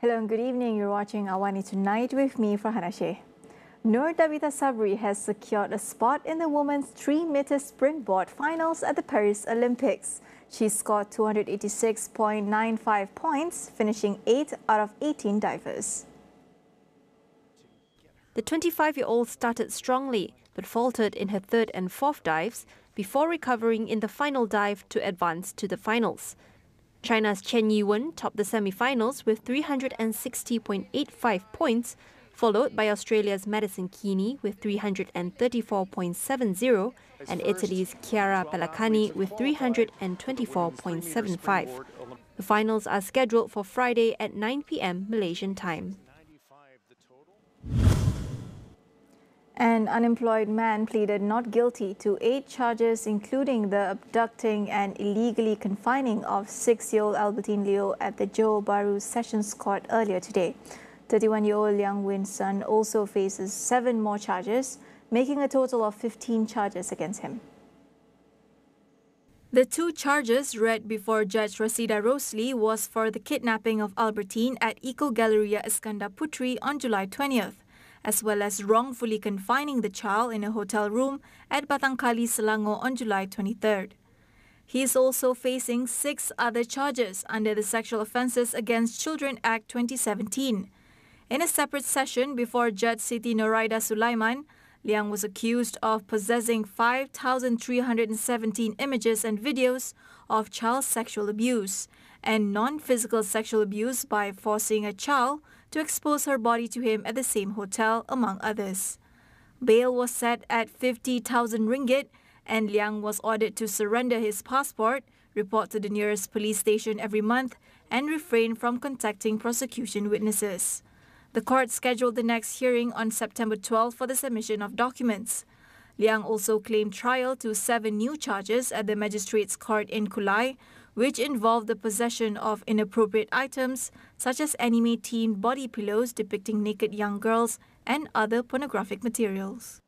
Hello and good evening. You're watching AWANI Tonight with me, Farhana Sheikh. Dhabitah Sabri has secured a spot in the women's 3-meter springboard finals at the Paris Olympics. She scored 286.95 points, finishing 8 out of 18 divers. The 25-year-old started strongly but faltered in her third and fourth dives before recovering in the final dive to advance to the finals. China's Chen Yiwen topped the semi-finals with 360.85 points, followed by Australia's Madison Keaney with 334.70 and Italy's Chiara Pellicani with 324.75. The finals are scheduled for Friday at 9 p.m. Malaysian Time. An unemployed man pleaded not guilty to 8 charges, including the abducting and illegally confining of 6-year-old Albertine Leo at the Johor Bahru Sessions Court earlier today. 31-year-old Liang Win's son also faces 7 more charges, making a total of 15 charges against him. The 2 charges read before Judge Rasida Rosli was for the kidnapping of Albertine at Eco Galleria Iskandar Putri on July 20th. As well as wrongfully confining the child in a hotel room at Batangkali, Selangor on July 23rd. He is also facing 6 other charges under the Sexual Offences Against Children Act 2017. In a separate session before Judge Siti Noraida Sulaiman, Liang was accused of possessing 5,317 images and videos of child sexual abuse and non-physical sexual abuse by forcing a child to expose her body to him at the same hotel, among others. Bail was set at 50,000 ringgit and Liang was ordered to surrender his passport, report to the nearest police station every month, and refrain from contacting prosecution witnesses. The court scheduled the next hearing on September 12 for the submission of documents. Liang also claimed trial to 7 new charges at the Magistrates Court in Kulai, which involved the possession of inappropriate items such as anime-themed body pillows depicting naked young girls and other pornographic materials.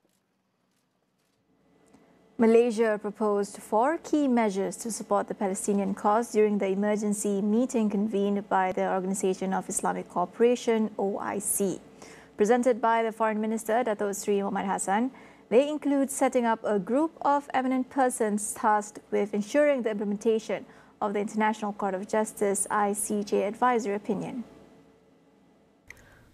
Malaysia proposed 4 key measures to support the Palestinian cause during the emergency meeting convened by the Organisation of Islamic Cooperation, OIC. Presented by the Foreign Minister, Datuk Seri Muhammad Hassan, they include setting up a group of eminent persons tasked with ensuring the implementation of the International Court of Justice ICJ advisory opinion.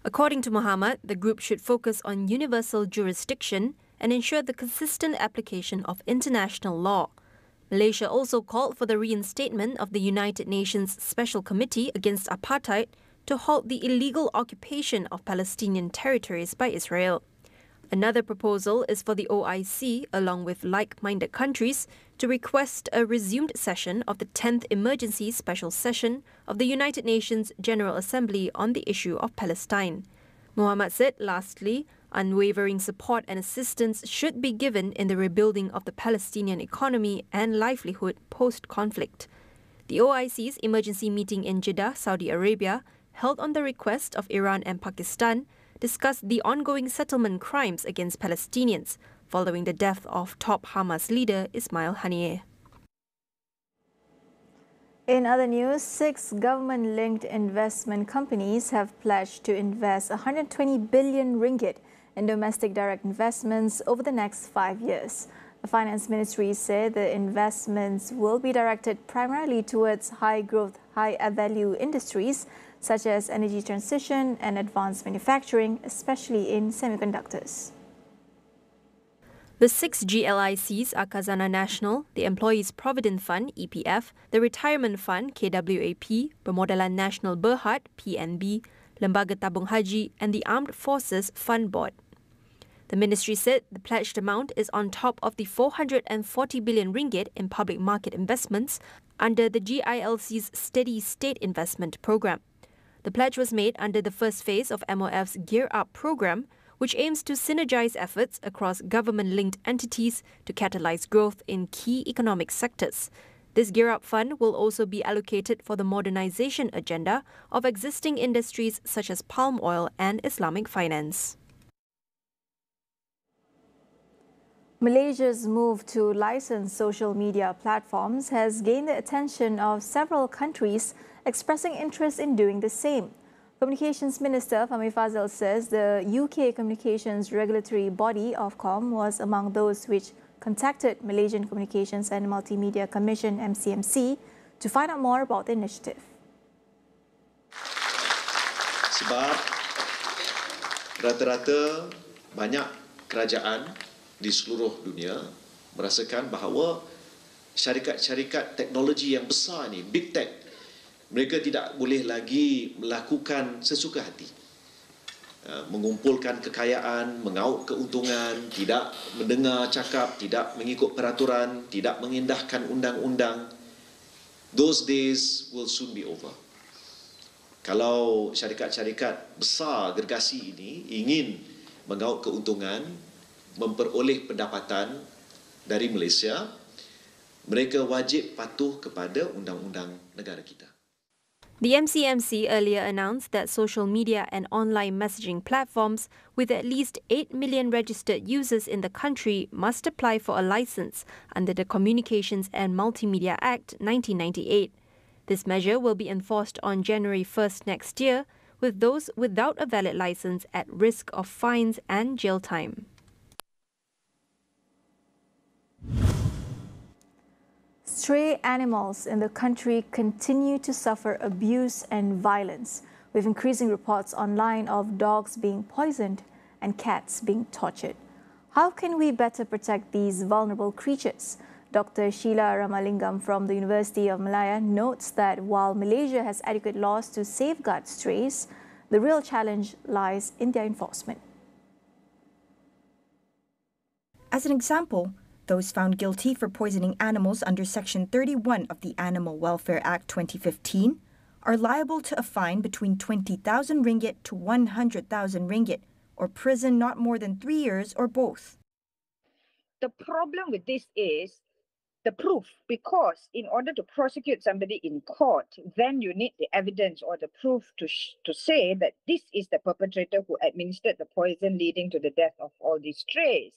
According to Muhammad, the group should focus on universal jurisdiction and ensure the consistent application of international law. Malaysia also called for the reinstatement of the United Nations Special Committee Against Apartheid to halt the illegal occupation of Palestinian territories by Israel. Another proposal is for the OIC, along with like-minded countries, to request a resumed session of the 10th Emergency Special Session of the United Nations General Assembly on the issue of Palestine. Muhammad said, lastly, unwavering support and assistance should be given in the rebuilding of the Palestinian economy and livelihood post-conflict. The OIC's emergency meeting in Jeddah, Saudi Arabia, held on the request of Iran and Pakistan, discussed the ongoing settlement crimes against Palestinians following the death of top Hamas leader Ismail Haniyeh. In other news, 6 government-linked investment companies have pledged to invest 120 billion ringgit in domestic direct investments over the next 5 years. The Finance Ministry said the investments will be directed primarily towards high-growth, high-value industries such as energy transition and advanced manufacturing, especially in semiconductors. The 6 GLICs are Khazanah Nasional, the Employees Provident Fund (EPF), the Retirement Fund (KWAP), Permodalan Nasional Berhad (PNB), Lembaga Tabung Haji and the Armed Forces Fund Board. The ministry said the pledged amount is on top of the 440 billion ringgit in public market investments under the GILC's Steady State Investment Programme. The pledge was made under the first phase of MOF's Gear Up program, which aims to synergize efforts across government-linked entities to catalyze growth in key economic sectors. This Gear Up fund will also be allocated for the modernization agenda of existing industries such as palm oil and Islamic finance. Malaysia's move to license social media platforms has gained the attention of several countries expressing interest in doing the same. Communications Minister Fahmi Fazal says the UK Communications Regulatory Body, Ofcom, was among those which contacted Malaysian Communications and Multimedia Commission (MCMC) to find out more about the initiative. Sebab rata-rata banyak kerajaan di seluruh dunia merasakan bahawa syarikat-syarikat teknologi yang besar ni, big tech, mereka tidak boleh lagi melakukan sesuka hati. Mengumpulkan kekayaan, mengaut keuntungan, tidak mendengar cakap, tidak mengikut peraturan, tidak mengindahkan undang-undang. Those days will soon be over. Kalau syarikat-syarikat besar gergasi ini ingin mengaut keuntungan, memperoleh pendapatan dari Malaysia, mereka wajib patuh kepada undang-undang negara kita. The MCMC earlier announced that social media and online messaging platforms with at least 8 million registered users in the country must apply for a license under the Communications and Multimedia Act 1998. This measure will be enforced on January 1st next year, with those without a valid license at risk of fines and jail time. Stray animals in the country continue to suffer abuse and violence, with increasing reports online of dogs being poisoned and cats being tortured. How can we better protect these vulnerable creatures? Dr. Sheila Ramalingam from the University of Malaya notes that while Malaysia has adequate laws to safeguard strays, the real challenge lies in their enforcement. As an example, those found guilty for poisoning animals under Section 31 of the Animal Welfare Act 2015 are liable to a fine between 20,000 ringgit to 100,000 ringgit, or prison not more than 3 years or both. The problem with this is the proof, because in order to prosecute somebody in court, then you need the evidence or the proof to say that this is the perpetrator who administered the poison leading to the death of all these strays.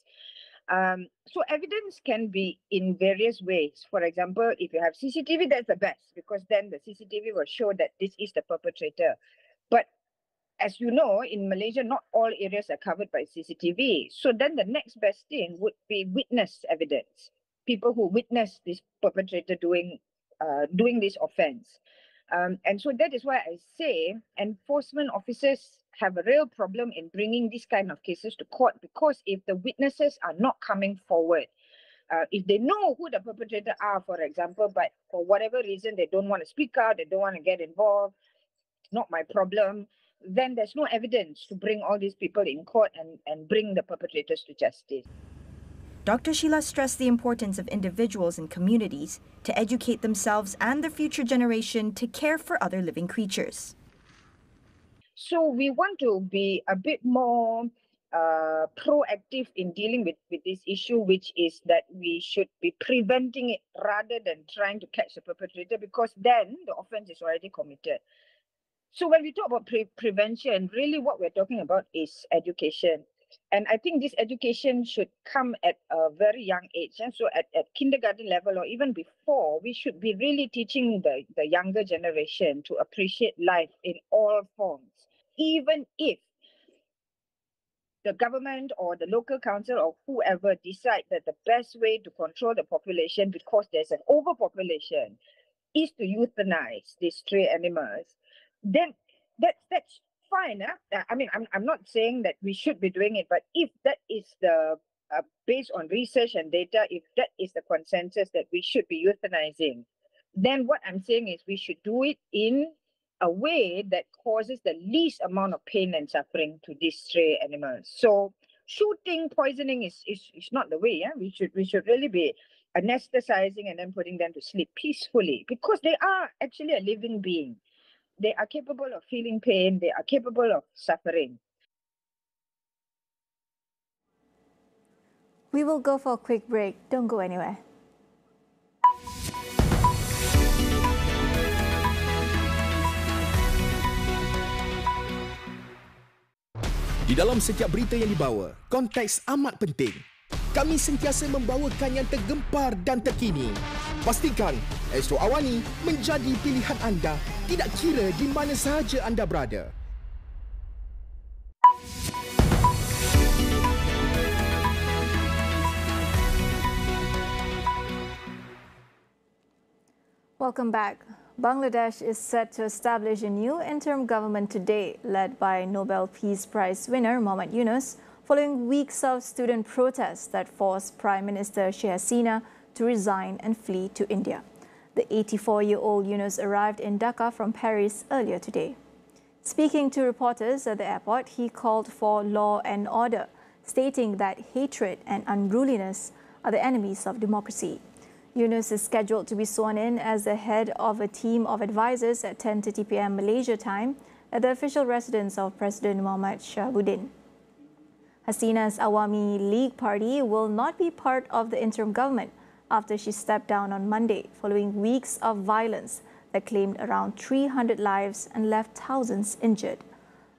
So evidence can be in various ways. For example, if you have CCTV, that's the best, because then the CCTV will show that this is the perpetrator. But as you know, in Malaysia, not all areas are covered by CCTV. So then the next best thing would be witness evidence. People who witness this perpetrator doing this offense. And so that is why I say enforcement officers have a real problem in bringing these kind of cases to court, because if the witnesses are not coming forward, if they know who the perpetrator are, for example, but for whatever reason they don't want to speak out, they don't want to get involved, it's not my problem, then there's no evidence to bring all these people in court and bring the perpetrators to justice. Dr. Sheila stressed the importance of individuals and communities to educate themselves and the future generation to care for other living creatures. So we want to be a bit more proactive in dealing with this issue, which is that we should be preventing it rather than trying to catch the perpetrator, because then the offense is already committed. So when we talk about prevention, really what we're talking about is education. And I think this education should come at a very young age. And so at kindergarten level or even before, we should be really teaching the younger generation to appreciate life in all forms. Even if the government or the local council or whoever decide that the best way to control the population, because there's an overpopulation, is to euthanize these stray animals, then that's fine. I mean, I'm not saying that we should be doing it, but if that is the based on research and data, if that is the consensus that we should be euthanizing, then what I'm saying is we should do it in a way that causes the least amount of pain and suffering to these stray animals. So shooting, poisoning is not the way. Yeah? We should really be anesthetizing and then putting them to sleep peacefully, because they are actually a living being. They are capable of feeling pain. They are capable of suffering. We will go for a quick break. Don't go anywhere. Di dalam setiap berita yang dibawa, konteks amat penting. Kami sentiasa membawakan yang tergempar dan terkini. Pastikan Astro AWANI menjadi pilihan anda, tidak kira di mana sahaja anda berada. Welcome back. Bangladesh is set to establish a new interim government today, led by Nobel Peace Prize winner Muhammad Yunus, following weeks of student protests that forced Prime Minister Sheikh Hasina to resign and flee to India. The 84-year-old Yunus arrived in Dhaka from Paris earlier today. Speaking to reporters at the airport, he called for law and order, stating that hatred and unruliness are the enemies of democracy. Yunus is scheduled to be sworn in as the head of a team of advisors at 10:30 p.m. Malaysia time at the official residence of President Muhammad Shahbuddin. Hasina's Awami League party will not be part of the interim government after she stepped down on Monday following weeks of violence that claimed around 300 lives and left thousands injured.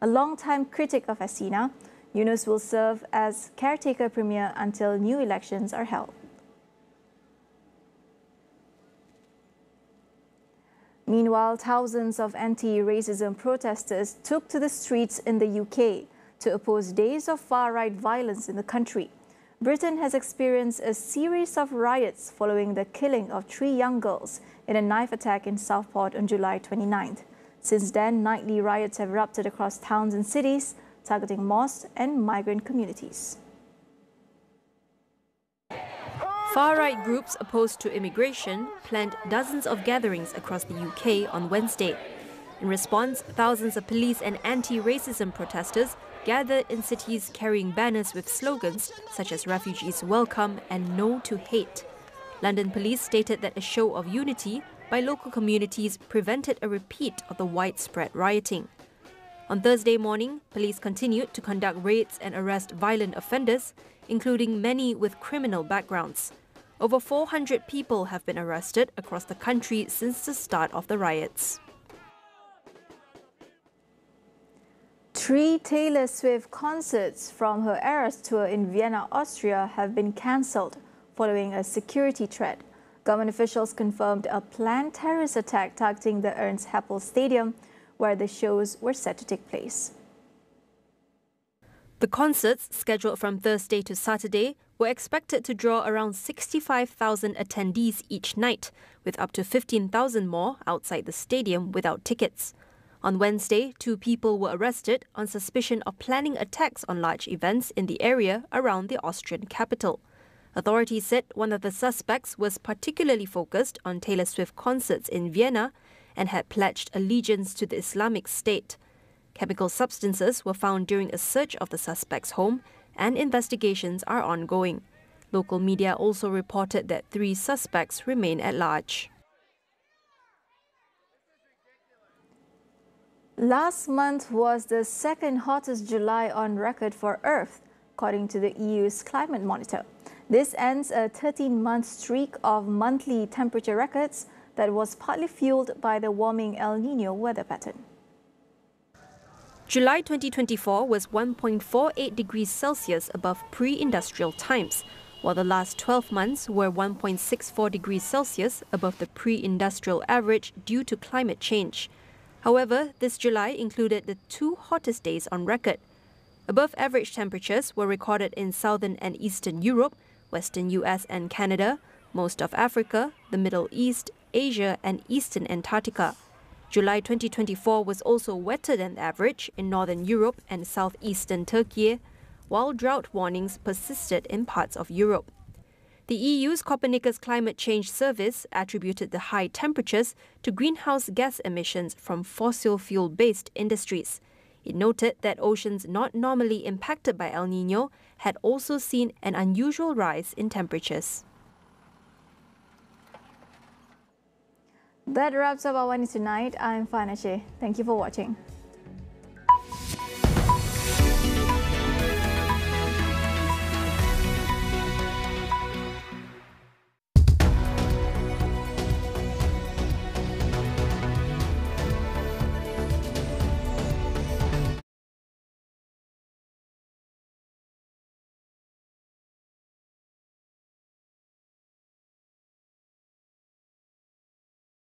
A long-time critic of Hasina, Yunus will serve as caretaker premier until new elections are held. Meanwhile, thousands of anti-racism protesters took to the streets in the UK to oppose days of far-right violence in the country. Britain has experienced a series of riots following the killing of 3 young girls in a knife attack in Southport on July 29th. Since then, nightly riots have erupted across towns and cities, targeting mosques and migrant communities. Far-right groups opposed to immigration planned dozens of gatherings across the UK on Wednesday. In response, thousands of police and anti-racism protesters gathered in cities carrying banners with slogans such as "Refugees Welcome" and "No to Hate." London police stated that a show of unity by local communities prevented a repeat of the widespread rioting. On Thursday morning, police continued to conduct raids and arrest violent offenders, including many with criminal backgrounds. Over 400 people have been arrested across the country since the start of the riots. 3 Taylor Swift concerts from her Eras tour in Vienna, Austria have been cancelled following a security threat. Government officials confirmed a planned terrorist attack targeting the Ernst Happel Stadium, where the shows were set to take place. The concerts, scheduled from Thursday to Saturday, were expected to draw around 65,000 attendees each night, with up to 15,000 more outside the stadium without tickets. On Wednesday, 2 people were arrested on suspicion of planning attacks on large events in the area around the Austrian capital. Authorities said one of the suspects was particularly focused on Taylor Swift concerts in Vienna and had pledged allegiance to the Islamic State. Chemical substances were found during a search of the suspect's home, and investigations are ongoing. Local media also reported that 3 suspects remain at large. Last month was the second hottest July on record for Earth, according to the EU's climate monitor. This ends a 13-month streak of monthly temperature records that was partly fueled by the warming El Niño weather pattern. July 2024 was 1.48 degrees Celsius above pre-industrial times, while the last 12 months were 1.64 degrees Celsius above the pre-industrial average due to climate change. However, this July included the 2 hottest days on record. Above-average temperatures were recorded in southern and eastern Europe, western US and Canada, most of Africa, the Middle East, Asia and eastern Antarctica. July 2024 was also wetter than average in northern Europe and southeastern Turkey, while drought warnings persisted in parts of Europe. The EU's Copernicus Climate Change Service attributed the high temperatures to greenhouse gas emissions from fossil fuel-based industries. It noted that oceans not normally impacted by El Niño had also seen an unusual rise in temperatures. That wraps up AWANI tonight. I'm Farhana Sheikh. Thank you for watching.